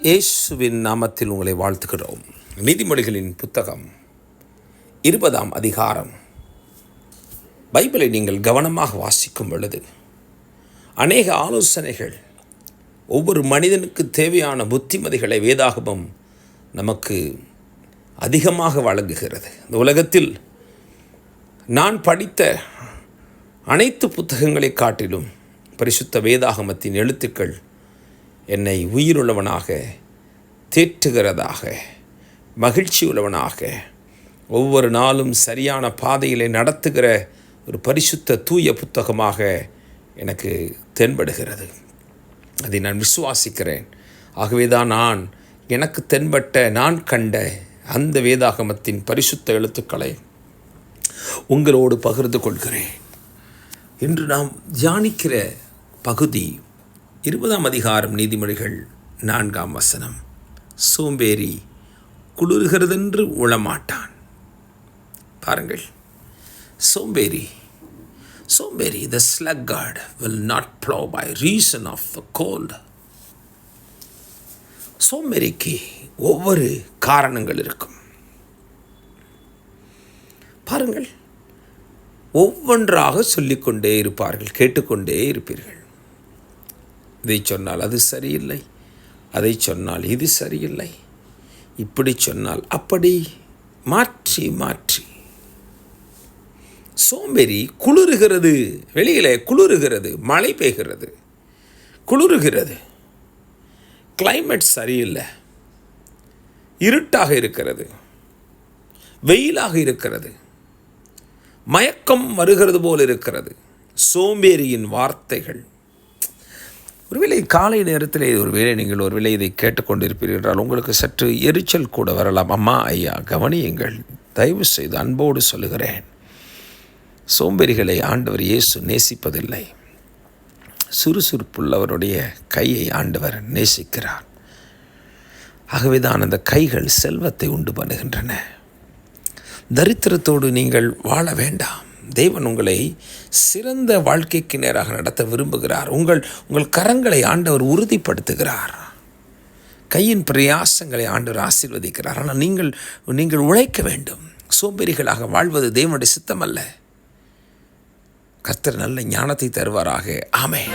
இயேசுவின் நாமத்தில் உங்களை வாழ்த்துகிறோம். நீதிமொழிகளின் புத்தகம் 20ஆம் அதிகாரம். பைபிளை நீங்கள் கவனமாக வாசிக்கும் பொழுது அநேக ஆலோசனைகள், ஒவ்வொரு மனிதனுக்கு தேவையான புத்திமதிகளை வேதாகமம் நமக்கு அதிகமாக வழங்குகிறது. இந்த உலகத்தில் நான் படித்த அனைத்து புத்தகங்களை காட்டிலும் பரிசுத்த வேதாகமத்தின் எழுத்துக்கள் என்னை உயிருள்ளவனாக, தேற்றுகிறதாக, மகிழ்ச்சி உள்ளவனாக, ஒவ்வொரு நாளும் சரியான பாதையிலே நடத்துகிற ஒரு பரிசுத்த தூய புத்தகமாக எனக்கு தென்படுகிறது. அதை நான் விசுவாசிக்கிறேன். ஆகவே தான் எனக்கு தென்பட்ட, நான் கண்ட அந்த வேதாகமத்தின் பரிசுத்த எழுத்துக்களை உங்களோடு பகிர்ந்து கொள்கிறேன். இன்று நாம் தியானிக்கிற பகுதி 20ஆம் அதிகாரம், நீதிமொழிகள் 4ஆம் வசனம். சோம்பேறி குளிர்கிறதென்று உளமாட்டான். பாருங்கள், சோம்பேறி the sluggard will not plow by reason of the cold. சோம்பேறிக்கு ஒவ்வொரு காரணங்கள் இருக்கும். பாருங்கள், ஒவ்வொன்றாக சொல்லிக்கொண்டே இருப்பார்கள், கேட்டுக்கொண்டே இருப்பீர்கள். இதை சொன்னால் அது சரியில்லை, அதை சொன்னால் இது சரியில்லை, இப்படி சொன்னால் அப்படி, மாற்றி மாற்றி. சோம்பேறி குளிர்கிறது, வெளியிலே குளிர்கிறது, மழை பெய்கிறது, குளிர்கிறது, கிளைமேட் சரியில்லை, இருட்டாக இருக்கிறது, வெயிலாக இருக்கிறது, மயக்கம் வருகிறது போல் இருக்கிறது. சோம்பேறியின் வார்த்தைகள். ஒருவேளை காலை நேரத்தில் ஒருவேளை நீங்கள் ஒருவேளை இதை கேட்டுக்கொண்டிருப்பீர்கள் என்றால் உங்களுக்கு சற்று எரிச்சல் கூட வரலாம். அம்மா, ஐயா, கவனியுங்கள், தயவு செய்து அன்போடு சொல்லுகிறேன். சோம்பேறிகளை ஆண்டவர் இயேசு நேசிப்பதில்லை. சுறுசுறுப்புள்ளவருடைய கையை ஆண்டவர் நேசிக்கிறார். ஆகவே தான் அந்த கைகள் செல்வத்தை உண்டு பண்ணுகின்றன. தரித்திரத்தோடு நீங்கள் வாழ வேண்டாம். தேவன் உங்களை சிறந்த வாழ்க்கைக்கு நேராக நடத்த விரும்புகிறார். உங்கள் கரங்களை ஆண்டவர் உறுதிப்படுத்துகிறார். கையின் பிரயாசங்களை ஆண்டவர் ஆசீர்வதிக்கிறார். ஆனால் நீங்கள் உழைக்க வேண்டும். சோம்பேறிகளாக வாழ்வது தேவனுடைய சித்தம் அல்ல. கர்த்தர் நல்ல ஞானத்தை தருவாராக. ஆமென்.